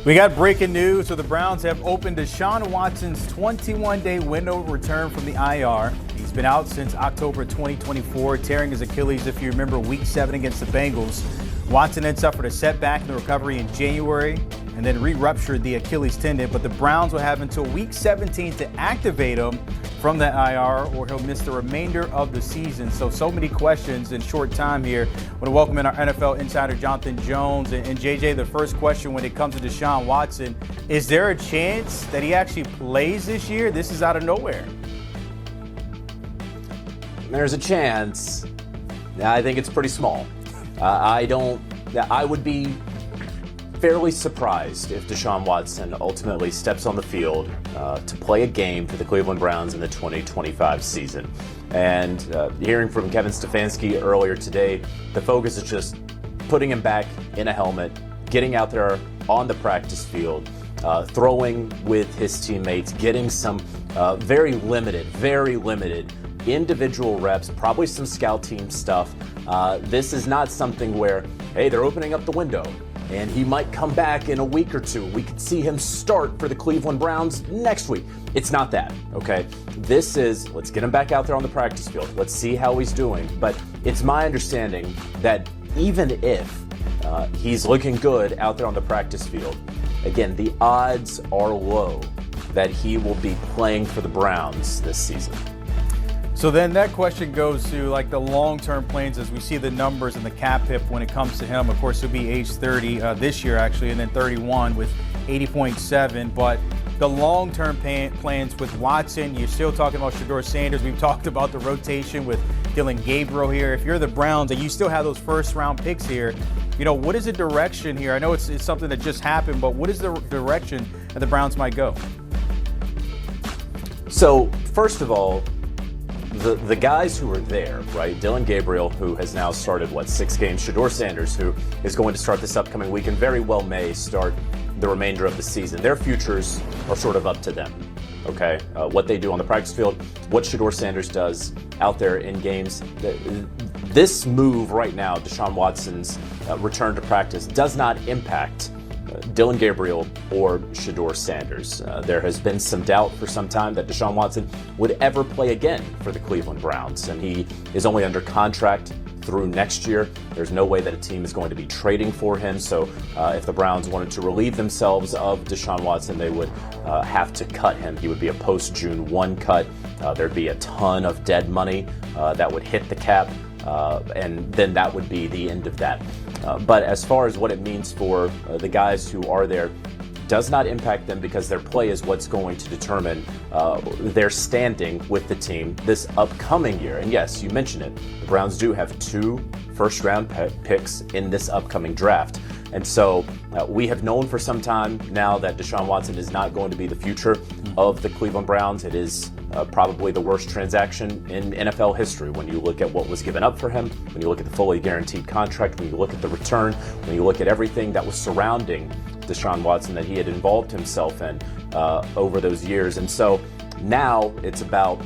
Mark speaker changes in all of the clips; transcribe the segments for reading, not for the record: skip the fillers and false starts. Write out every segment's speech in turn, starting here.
Speaker 1: We got breaking news. So the Browns have opened Deshaun Watson's 21-day window of return from the IR. He's been out since October 2024, tearing his Achilles, if you remember, Week 7 against the Bengals. Watson then suffered a setback in the recovery in January and then re-ruptured the Achilles tendon. But the Browns will have until Week 17 to activate him from that IR, or he'll miss the remainder of the season. So many questions in short time here. I want to welcome in our NFL insider, Jonathan Jones. And JJ, the first question when it comes to Deshaun Watson, is there a chance that he actually plays this year? This is out of nowhere.
Speaker 2: There's a chance. I think it's pretty small. I would be fairly surprised if Deshaun Watson ultimately steps on the field to play a game for the Cleveland Browns in the 2025 season. And hearing from Kevin Stefanski earlier today, the focus is just putting him back in a helmet, getting out there on the practice field, throwing with his teammates, getting some very limited individual reps, probably some scout team stuff. This is not something where, hey, they're opening up the window and he might come back in a week or two. We could see him start for the Cleveland Browns next week. It's not that, okay? This is, let's get him back out there on the practice field. Let's see how he's doing. But it's my understanding that even if he's looking good out there on the practice field, again, the odds are low that he will be playing for the Browns this season.
Speaker 1: So then that question goes to like the long-term plans as we see the numbers and the cap hit when it comes to him. Of course, he'll be age 30 this year actually, and then 31 with 80.7. But the long-term plans with Watson, you're still talking about Shedeur Sanders. We've talked about the rotation with Dillon, Gabriel here. If you're the Browns and you still have those first-round picks here, you know, what is the direction here? I know it's something that just happened, but what is the direction that the Browns might go?
Speaker 2: So, first of all, the guys who are there, right? Dillon Gabriel, who has now started, 6 games. Shedeur Sanders, who is going to start this upcoming week and very well may start the remainder of the season. Their futures are sort of up to them, okay? What they do on the practice field, what Shedeur Sanders does out there in games. This move right now, Deshaun Watson's return to practice, does not impact Dillon Gabriel or Shedeur Sanders. There has been some doubt for some time that Deshaun Watson would ever play again for the Cleveland Browns, and he is only under contract through next year. There's no way that a team is going to be trading for him, so if the Browns wanted to relieve themselves of Deshaun Watson, they would have to cut him. He would be a post-June 1 cut. There'd be a ton of dead money that would hit the cap, and then that would be the end of that. But as far as what it means for the guys who are there, does not impact them because their play is what's going to determine their standing with the team this upcoming year. And yes, you mentioned it, the Browns do have 2 first-round picks in this upcoming draft. And so we have known for some time now that Deshaun Watson is not going to be the future of the Cleveland Browns. It is probably the worst transaction in NFL history when you look at what was given up for him, when you look at the fully guaranteed contract, when you look at the return, when you look at everything that was surrounding Deshaun Watson that he had involved himself in over those years. And so now it's about,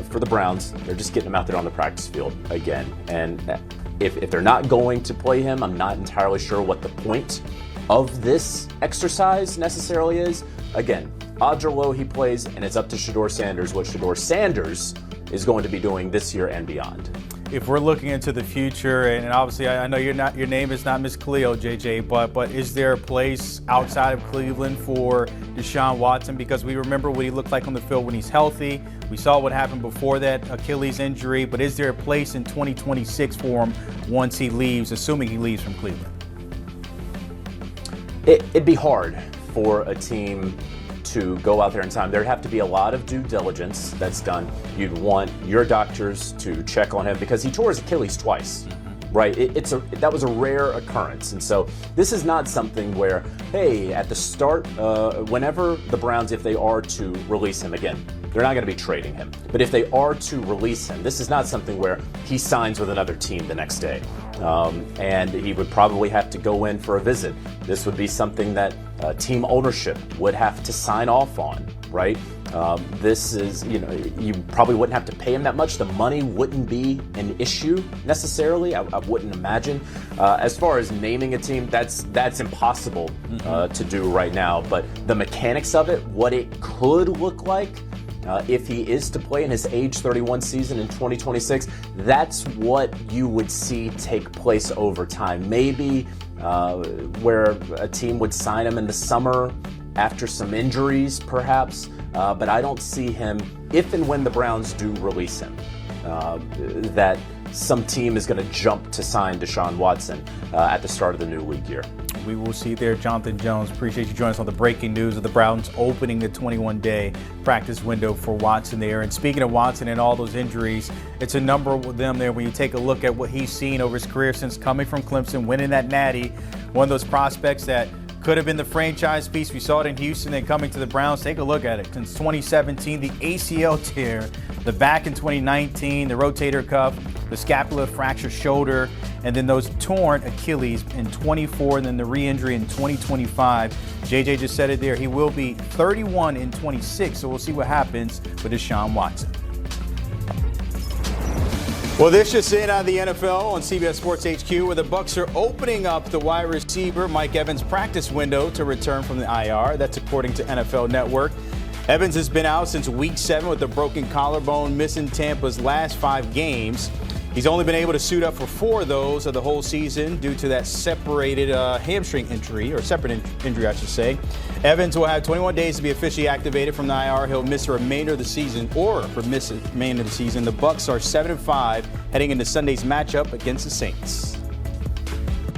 Speaker 2: for the Browns, they're just getting him out there on the practice field again. And if they're not going to play him, I'm not entirely sure what the point of this exercise necessarily is. Again, odds are low he plays, and it's up to Shedeur Sanders what Shedeur Sanders is going to be doing this year and beyond.
Speaker 1: If we're looking into the future, and obviously I know your name is not Miss Cleo, JJ, but is there a place outside of Cleveland for Deshaun Watson? Because we remember what he looked like on the field when he's healthy. We saw what happened before that Achilles injury, but is there a place in 2026 for him once he leaves, assuming he leaves from Cleveland?
Speaker 2: It'd be hard for a team to go out there in time. There'd have to be a lot of due diligence that's done. You'd want your doctors to check on him because he tore his Achilles twice, right? That was a rare occurrence. And so this is not something where, hey, at the start, whenever the Browns, if they are to release him again, they're not going to be trading him. But if they are to release him, this is not something where he signs with another team the next day. And he would probably have to go in for a visit. This would be something that team ownership would have to sign off on, right? This is, you probably wouldn't have to pay him that much. The money wouldn't be an issue necessarily. I wouldn't imagine. As far as naming a team, that's impossible to do right now. But the mechanics of it, what it could look like if he is to play in his age 31 season in 2026, that's what you would see take place over time. Maybe where a team would sign him in the summer after some injuries, perhaps. But I don't see him, if and when the Browns do release him, that some team is going to jump to sign Deshaun Watson at the start of the new league year.
Speaker 1: We will see there. Jonathan Jones, appreciate you joining us on the breaking news of the Browns opening the 21-day practice window for Watson there. And speaking of Watson and all those injuries, it's a number of them there when you take a look at what he's seen over his career since coming from Clemson, winning that Natty, one of those prospects that could have been the franchise piece. We saw it in Houston and coming to the Browns. Take a look at it. Since 2017, the ACL tear, the back in 2019, the rotator cuff, the scapula fracture shoulder, and then those torn Achilles in 24, and then the re-injury in 2025. JJ just said it there. He will be 31 in 26, so we'll see what happens with Deshaun Watson. Well, this just in out of the NFL on CBS Sports HQ, where the Bucs are opening up the wide receiver Mike Evans practice window to return from the IR. That's according to NFL Network. Evans has been out since Week 7 with a broken collarbone, missing Tampa's last 5 games. He's only been able to suit up for 4 of those of the whole season due to that separated hamstring injury, or separate injury, I should say. Evans will have 21 days to be officially activated from the IR. He'll miss the remainder of the season, miss the remainder of the season. The Bucs are 7-5 heading into Sunday's matchup against the Saints.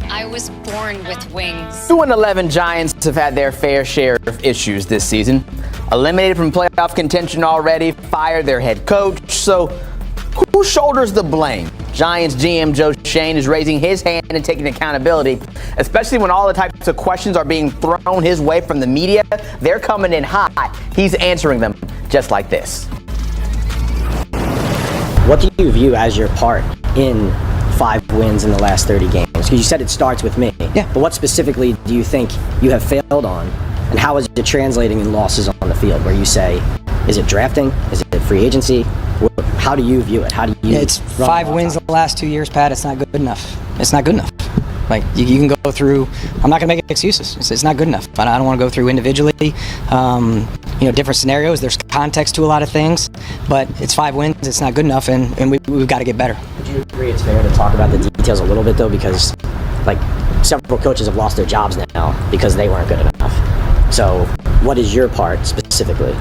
Speaker 3: I was born with wings.
Speaker 4: 2-11 Giants have had their fair share of issues this season. Eliminated from playoff contention already, fired their head coach. So who shoulders the blame? Giants GM Joe Schoen is raising his hand and taking accountability, especially when all the types of questions are being thrown his way from the media. They're coming in hot. He's answering them just like this.
Speaker 5: What do you view as your part in 5 wins in the last 30 games? Because you said it starts with me.
Speaker 4: Yeah.
Speaker 5: But what specifically do you think you have failed on? And how is it translating in losses on the field where you say, is it drafting? Is it free agency? How do you view it? How do you?
Speaker 6: It's 5 wins the last 2 years, Pat. It's not good enough. It's not good enough. Like, you can go through, I'm not going to make excuses. It's not good enough. I don't want to go through individually, different scenarios. There's context to a lot of things, but it's 5 wins. It's not good enough, and we've got to get better.
Speaker 5: Would you agree it's fair to talk about the details a little bit, though? Because, several coaches have lost their jobs now because they weren't good enough. So what is your part specifically?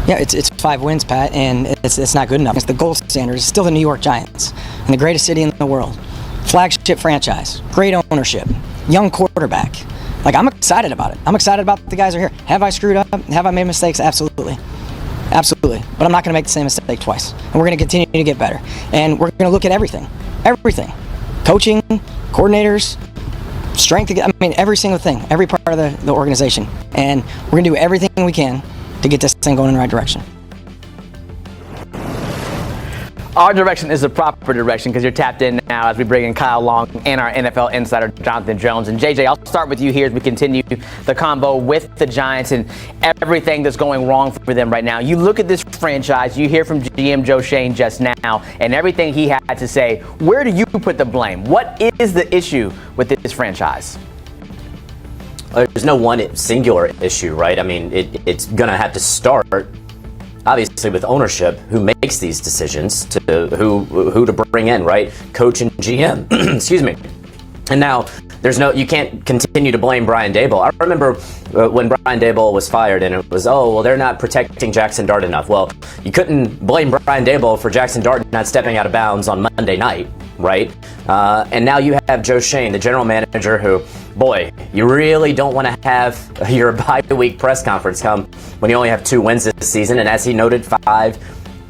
Speaker 6: Yeah, it's 5 wins, Pat, and it's not good enough. It's the gold standard. It's still the New York Giants, and the greatest city in the world. Flagship franchise, great ownership, young quarterback. I'm excited about it. I'm excited about the guys who are here. Have I screwed up? Have I made mistakes? Absolutely. Absolutely. But I'm not going to make the same mistake twice. And we're going to continue to get better. And we're going to look at everything. Everything. Coaching, coordinators, strength, every single thing, every part of the organization. And we're going to do everything we can to get this thing going in the right direction.
Speaker 4: Our direction is the proper direction because you're tapped in now as we bring in Kyle Long and our NFL insider, Jonathan Jones. And JJ, I'll start with you here as we continue the combo with the Giants and everything that's going wrong for them right now. You look at this franchise, you hear from GM Joe Schoen just now, and everything he had to say. Where do you put the blame? What is the issue with this franchise?
Speaker 2: There's no one singular issue, right? It's going to have to start, obviously, with ownership, who makes these decisions, to who to bring in, right? Coach and GM, excuse me. And now you can't continue to blame Brian Daboll. I remember when Brian Daboll was fired and it was, they're not protecting Jaxson Dart enough. Well, you couldn't blame Brian Daboll for Jaxson Dart not stepping out of bounds on Monday night, right? And now you have Joe Schoen, the general manager, who, boy, you really don't want to have your bye-week press conference come when you only have 2 wins this season. And as he noted, 5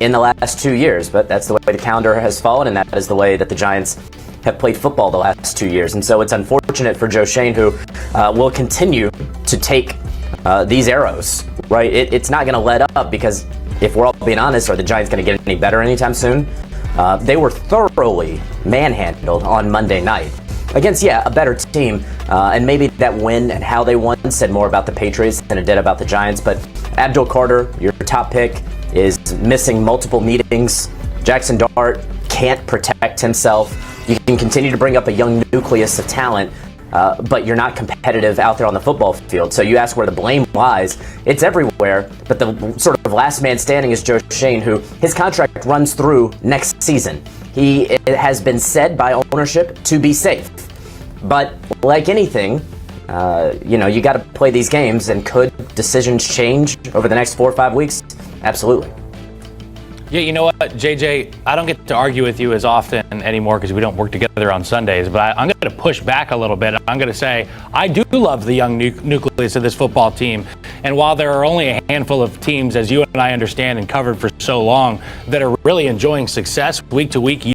Speaker 2: in the last 2 years. But that's the way the calendar has fallen, and that is the way that the Giants have played football the last 2 years. And so it's unfortunate for Joe Schoen, who will continue to take these arrows, right? It's not going to let up, because if we're all being honest, are the Giants going to get any better anytime soon? They were thoroughly manhandled on Monday night. against, a better team. And maybe that win and how they won said more about the Patriots than it did about the Giants. But Abdul Carter, your top pick, is missing multiple meetings. Jaxson Dart can't protect himself. You can continue to bring up a young nucleus of talent, but you're not competitive out there on the football field. So you ask where the blame lies. It's everywhere, but the sort of last man standing is Joe Schoen, who his contract runs through next season. It has been said by ownership to be safe. But like anything, you got to play these games, and could decisions change over the next 4 or 5 weeks? Absolutely.
Speaker 7: Yeah, you know what, JJ, I don't get to argue with you as often anymore because we don't work together on Sundays, but I'm going to push back a little bit. I'm going to say I do love the young nucleus of this football team. And while there are only a handful of teams, as you and I understand and covered for so long, that are really enjoying success week to week,